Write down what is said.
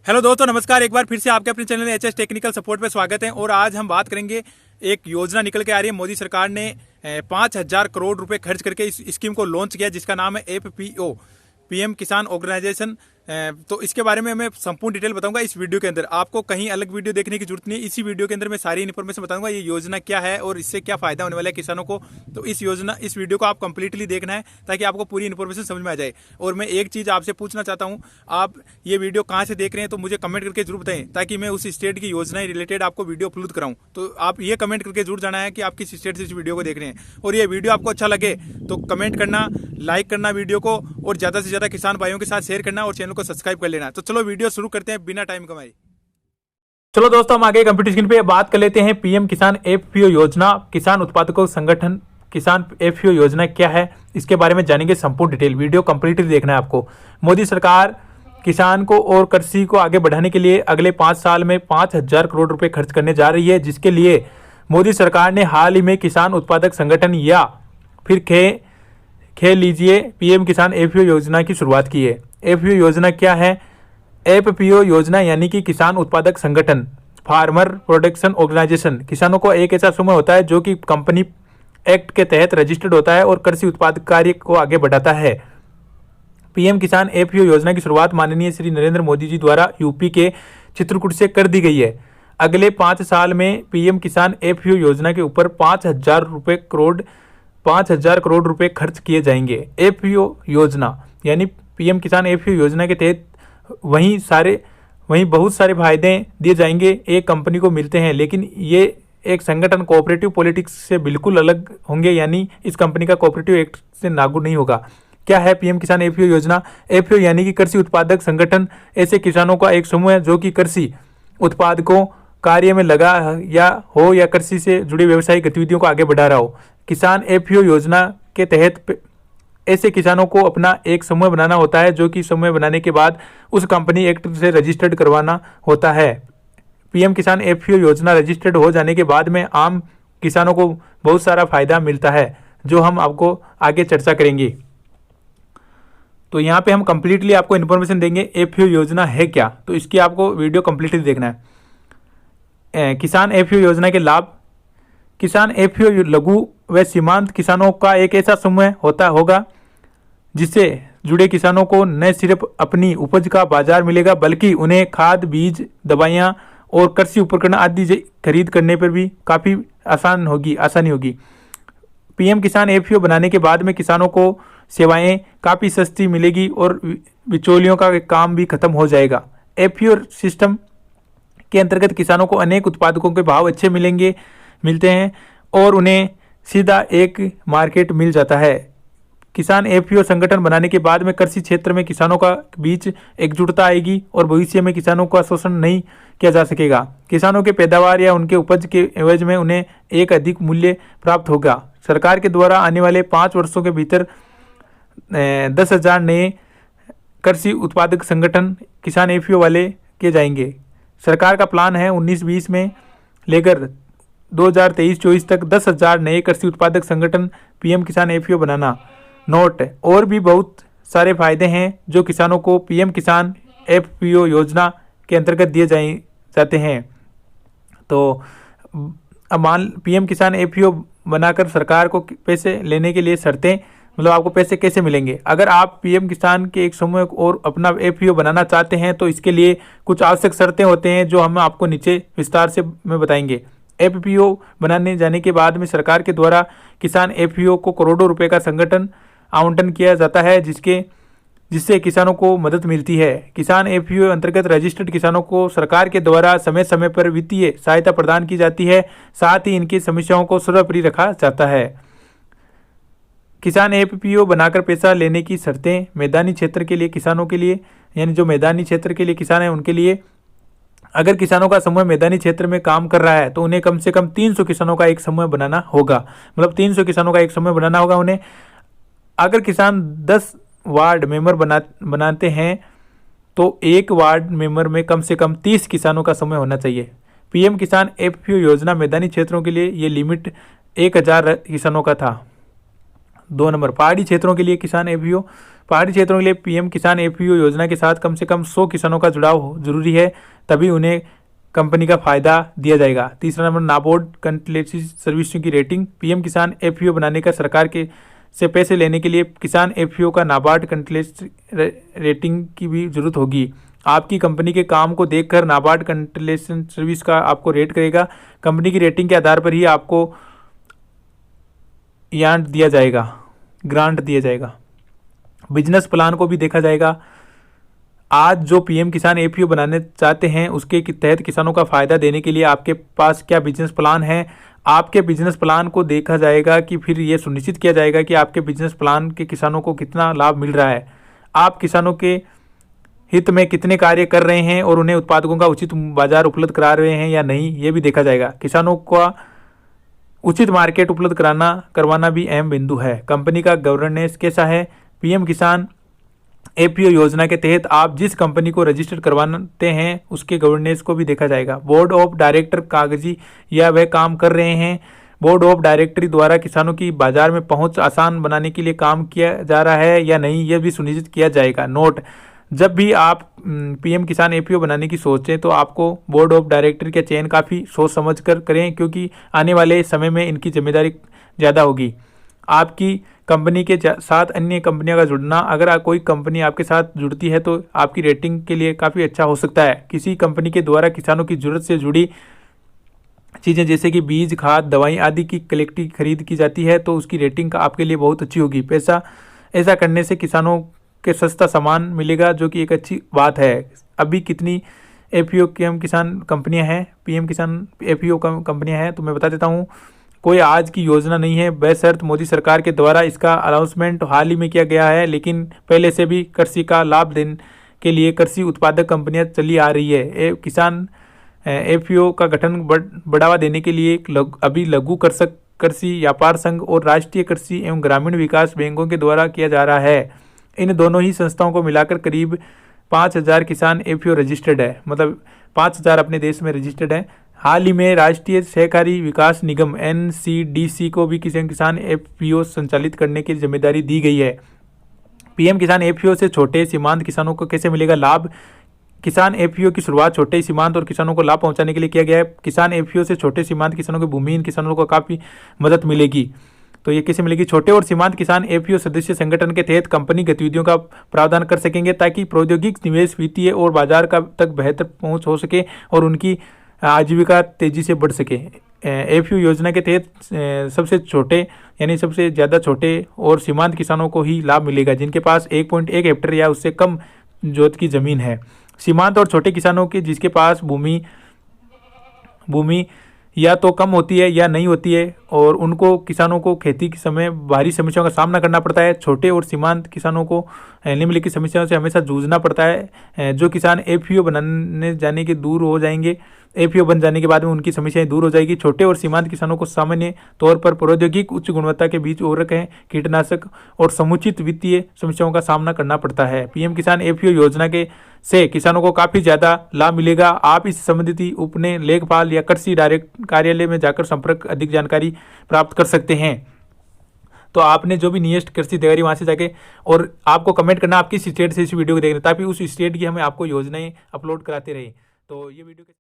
Hello दोस्तों, नमस्कार। एक बार फिर से आपके अपने चैनल एचएस टेक्निकल सपोर्ट पे स्वागत है। और आज हम बात करेंगे, एक योजना निकल के आ रही है। मोदी सरकार ने 5,000 करोड़ रुपए खर्च करके इस स्कीम को लॉन्च किया, जिसका नाम है एफपीओ, पीएम किसान ऑर्गेनाइजेशन। तो इसके बारे में मैं संपूर्ण डिटेल बताऊंगा इस वीडियो के अंदर। आपको कहीं अलग वीडियो देखने की जरूरत नहीं है। इसी वीडियो के अंदर मैं सारी इन्फॉर्मेशन बताऊंगा, ये योजना क्या है और इससे क्या फायदा होने वाला है किसानों को। तो इस वीडियो को आप कंप्लीटली देखना है ताकि आपको पूरी इन्फॉर्मेशन समझ में आ जाए। और मैं एक चीज आपसे पूछना चाहता हूँ, आप ये वीडियो कहाँ से देख रहे हैं तो मुझे कमेंट करके जरूर बताएं, ताकि मैं उस स्टेट की योजनाएं रिलेटेड आपको वीडियो अपलोड कराऊं। तो आप ये कमेंट करके जरूर जाना है कि आप किस स्टेट से इस वीडियो को देख रहे हैं। और ये वीडियो आपको अच्छा लगे तो कमेंट करना, लाइक करना वीडियो को, और ज्यादा से ज्यादा किसान भाइयों के साथ शेयर करना और चैनल को सब्सक्राइब कर लेना। तो चलो वीडियो शुरू करते हैं बिना टाइम कमाए। चलो दोस्तों, हम आगे कंप्यूटर पे बात कर लेते हैं। पीएम किसान एफपीओ योजना, किसान उत्पादकों संगठन किसान एफपीओ योजना क्या है, इसके बारे में जानेंगे संपूर्ण डिटेल। वीडियो कंप्लीटली देखना है आपको। मोदी सरकार किसान को और कृषि को आगे बढ़ाने के लिए अगले 5 साल में 5,000 करोड़ रुपए खर्च करने जा रही है, जिसके लिए मोदी सरकार ने हाल ही में किसान उत्पादक संगठन या फिर खे लीजिए पीएम किसान एफपीओ योजना की शुरुआत की है। एफपीओ योजना क्या है? एफपीओ योजना यानी कि किसान उत्पादक संगठन, फार्मर प्रोडक्शन ऑर्गेनाइजेशन, किसानों को एक ऐसा समूह होता है जो कि कंपनी एक्ट के तहत रजिस्टर्ड होता है और कृषि उत्पाद कार्य को आगे बढ़ाता है। पीएम किसान एफपीओ योजना की शुरुआत माननीय श्री नरेंद्र मोदी जी द्वारा यूपी के चित्रकूट से कर दी गई है। अगले 5 साल में पीएम किसान एफपीओ योजना के ऊपर 5,000 करोड़ रुपए खर्च किए जाएंगे। एफपीओ योजना यानी पीएम किसान एफपीओ योजना के तहत वहीं बहुत सारे फायदे दिए जाएंगे, एक कंपनी को मिलते हैं, लेकिन ये एक संगठन कोऑपरेटिव पॉलिटिक्स से बिल्कुल अलग होंगे, यानी इस कंपनी का कोऑपरेटिव एक्ट से लागू नहीं होगा। क्या है पीएम किसान एफपीओ योजना? एफपीओ यानी कि कृषि उत्पादक संगठन ऐसे किसानों का एक समूह है जो कि कृषि उत्पादकों कार्य में लगा या कृषि से जुड़ी व्यवसायिक गतिविधियों को आगे बढ़ा रहा हो। किसान एफपीओ योजना के तहत ऐसे किसानों को अपना एक समूह बनाना होता है, जो कि समूह बनाने के बाद उस कंपनी एक्ट से रजिस्टर्ड करवाना होता है। पीएम किसान एफपीओ योजना रजिस्टर्ड हो जाने के बाद में आम किसानों को बहुत सारा फायदा मिलता है, जो हम आपको आगे चर्चा करेंगे। तो यहाँ पे हम कंप्लीटली आपको इन्फॉर्मेशन देंगे एफपीओ योजना है क्या, तो इसकी आपको वीडियो कंप्लीटली देखना है। किसान एफपीओ योजना के लाभ। किसान एफपीओ लघु व सीमांत किसानों का एक ऐसा समूह होगा जिससे जुड़े किसानों को न सिर्फ अपनी उपज का बाजार मिलेगा, बल्कि उन्हें खाद, बीज, दवाइयाँ और कृषि उपकरण आदि खरीद करने पर भी काफ़ी आसानी होगी। पीएम किसान एफपीओ बनाने के बाद में किसानों को सेवाएं काफ़ी सस्ती मिलेगी और बिचौलियों का काम भी खत्म हो जाएगा। एफपीओ सिस्टम के अंतर्गत किसानों को अनेक उत्पादकों के भाव अच्छे मिलते हैं और उन्हें सीधा एक मार्केट मिल जाता है। किसान एफपीओ संगठन बनाने के बाद में कृषि क्षेत्र में किसानों का बीच एकजुटता आएगी और भविष्य में किसानों का शोषण नहीं किया जा सकेगा। किसानों के पैदावार या उनके उपज के एवज में उन्हें एक अधिक मूल्य प्राप्त होगा। सरकार के द्वारा आने वाले 5 वर्षों के भीतर 10,000 नए कृषि उत्पादक संगठन किसान एफपीओ वाले किए जाएंगे। सरकार का प्लान है 19-20 में लेकर 2023-24 तक 10,000 नए कृषि उत्पादक संगठन पीएम किसान एफपीओ बनाना। नोट, और भी बहुत सारे फायदे हैं जो किसानों को पीएम किसान एफपीओ योजना के अंतर्गत दिए जाते हैं। तो अब पीएम किसान एफपीओ बनाकर सरकार को पैसे लेने के लिए शर्तें, मतलब आपको पैसे कैसे मिलेंगे। अगर आप पीएम किसान के एक समूह और अपना एफपीओ बनाना चाहते हैं तो इसके लिए कुछ आवश्यक शर्तें होते हैं, जो हम आपको नीचे विस्तार से में बताएंगे। एफपीओ बनाने जाने के बाद में सरकार के द्वारा किसान एफपीओ को करोड़ों रुपए का संगठन आवंटन किया जाता है, जिससे किसानों को मदद मिलती है। किसान एफपीओ अंतर्गत रजिस्टर्ड किसानों को सरकार के द्वारा समय समय पर वित्तीय सहायता प्रदान की जाती है, साथ ही इनकी समस्याओं को सर्वोपरि रखा जाता है। किसान एफपीओ बनाकर पैसा लेने की शर्तें। मैदानी क्षेत्र के लिए किसानों के लिए, यानी जो मैदानी क्षेत्र के लिए किसान हैं उनके लिए, अगर किसानों का समूह मैदानी क्षेत्र में काम कर रहा है तो उन्हें कम से कम 300 किसानों का एक समूह बनाना होगा। मतलब 300 किसानों का एक समूह बनाना होगा उन्हें। अगर किसान 10 वार्ड मेंबर बनाते हैं तो एक वार्ड मेंबर में कम से कम 30 किसानों का समूह होना चाहिए। पीएम किसान एफपीओ योजना मैदानी क्षेत्रों के लिए ये लिमिट 1,000 किसानों का था। 2 नंबर, पहाड़ी क्षेत्रों के लिए किसान एफपीओ पहाड़ी क्षेत्रों के लिए पीएम किसान एफपीओ योजना के साथ कम से कम 100 किसानों का जुड़ाव जरूरी है, तभी उन्हें कंपनी का फायदा दिया जाएगा। तीसरा नंबर, नाबार्ड कंसल्टेंसी सर्विसों की रेटिंग। पीएम किसान एफपीओ बनाने का सरकार के से पैसे लेने के लिए किसान एफपीओ का नाबार्ड कंसल्टेंसी रेटिंग की भी जरूरत होगी। आपकी कंपनी के काम को देखकर नाबार्ड कंसल्टेंसी सर्विस का आपको रेट करेगा। कंपनी की रेटिंग के आधार पर ही आपको ग्रांट दिया जाएगा। बिजनेस प्लान को भी देखा जाएगा। आज जो पीएम किसान एफपीओ बनाने चाहते हैं उसके तहत किसानों का फायदा देने के लिए आपके पास क्या बिजनेस प्लान है। आपके बिजनेस प्लान को देखा जाएगा कि फिर ये सुनिश्चित किया जाएगा कि आपके बिजनेस प्लान के किसानों को कितना लाभ मिल रहा है, आप किसानों के हित में कितने कार्य कर रहे हैं और उन्हें उत्पादकों का उचित बाजार उपलब्ध करा रहे हैं या नहीं, ये भी देखा जाएगा। किसानों का उचित मार्केट उपलब्ध करवाना भी अहम बिंदु है। कंपनी का गवर्नेंस कैसा है। पीएम किसान एफपीओ योजना के तहत आप जिस कंपनी को रजिस्टर करवाते हैं उसके गवर्नेंस को भी देखा जाएगा। बोर्ड ऑफ डायरेक्टर कागजी या वह काम कर रहे हैं। बोर्ड ऑफ डायरेक्टरी द्वारा किसानों की बाजार में पहुंच आसान बनाने के लिए काम किया जा रहा है या नहीं, यह भी सुनिश्चित किया जाएगा। नोट, जब भी आप पीएम किसान एफपीओ बनाने की सोचें तो आपको बोर्ड ऑफ डायरेक्टर का चयन काफ़ी सोच समझ कर करें, क्योंकि आने वाले समय में इनकी जिम्मेदारी ज़्यादा होगी। आपकी कंपनी के साथ अन्य कंपनियों का जुड़ना, अगर कोई कंपनी आपके साथ जुड़ती है तो आपकी रेटिंग के लिए काफ़ी अच्छा हो सकता है। किसी कंपनी के द्वारा किसानों की ज़रूरत से जुड़ी चीज़ें जैसे कि बीज, खाद, दवाई आदि की कलेक्टिव खरीद की जाती है तो उसकी रेटिंग का आपके लिए बहुत अच्छी होगी। ऐसा करने से किसानों के सस्ता सामान मिलेगा, जो कि एक अच्छी बात है। अभी कितनी एफपीओ किसान कंपनियां हैं, पीएम किसान एफपीओ कंपनियां हैं, तो मैं बता देता हूं। कोई आज की योजना नहीं है, बशर्त मोदी सरकार के द्वारा इसका अनाउंसमेंट हाल ही में किया गया है, लेकिन पहले से भी कृषि का लाभ देने के लिए कृषि उत्पादक कंपनियां चली आ रही है। किसान एफपीओ का गठन बढ़ावा देने के लिए अभी लघु कृषि व्यापार संघ और राष्ट्रीय कृषि एवं ग्रामीण विकास बैंकों के द्वारा किया जा रहा है। इन दोनों ही संस्थाओं को मिलाकर करीब 5000 किसान एफपीओ रजिस्टर्ड है, मतलब 5000 अपने देश में रजिस्टर्ड है। हाल ही में राष्ट्रीय सहकारी विकास निगम एनसीडीसी को भी किसान एफपीओ संचालित करने की जिम्मेदारी दी गई है। पीएम किसान एफपीओ से छोटे सीमांत किसानों को कैसे मिलेगा लाभ। किसान एफपीओ की शुरुआत छोटे सीमांत और किसानों को लाभ पहुंचाने के लिए किया गया है। किसान एफपीओ से छोटे सीमांत किसानों के भूमिहीन किसानों को काफ़ी मदद मिलेगी। तो ये कैसे मिलेगी। छोटे और सीमांत किसान एफपीओ सदस्य संगठन के तहत कंपनी गतिविधियों का प्रावधान कर सकेंगे, ताकि प्रौद्योगिक निवेश, वित्तीय और बाजार का तक बेहतर पहुंच हो सके और उनकी आजीविका तेजी से बढ़ सके। एफपीओ योजना के तहत सबसे छोटे यानी सबसे ज़्यादा छोटे और सीमांत किसानों को ही लाभ मिलेगा, जिनके पास 1.1 हेक्टेयर या उससे कम जोत की ज़मीन है। सीमांत और छोटे किसानों के जिसके पास भूमि या तो कम होती है या नहीं होती है और उनको किसानों को खेती के समय भारी समस्याओं का सामना करना पड़ता है। छोटे और सीमांत किसानों को निम्नलिखित समस्याओं से हमेशा जूझना पड़ता है। जो किसान एफपीओ बनाने जाने के दूर हो जाएंगे, एफपीओ बन जाने के बाद में उनकी समस्याएं दूर हो जाएगी। छोटे और सीमांत किसानों को सामान्य तौर पर प्रौद्योगिक उच्च गुणवत्ता के बीज उर्वरक है, कीटनाशक और समुचित वित्तीय समस्याओं का सामना करना पड़ता है। पीएम किसान एफपीओ योजना के से किसानों को काफ़ी ज़्यादा लाभ मिलेगा। आप इस संबंधित उपने लेखपाल या कृषि डायरेक्ट कार्यालय में जाकर संपर्क अधिक जानकारी प्राप्त कर सकते हैं। तो आपने जो भी नियरेस्ट कृषि अधिकारी वहाँ से जाके, और आपको कमेंट करना आप किस स्टेट से इस वीडियो को देख रहे हैं, ताकि उस स्टेट की हमें आपको योजनाएं अपलोड कराते रहे। तो ये वीडियो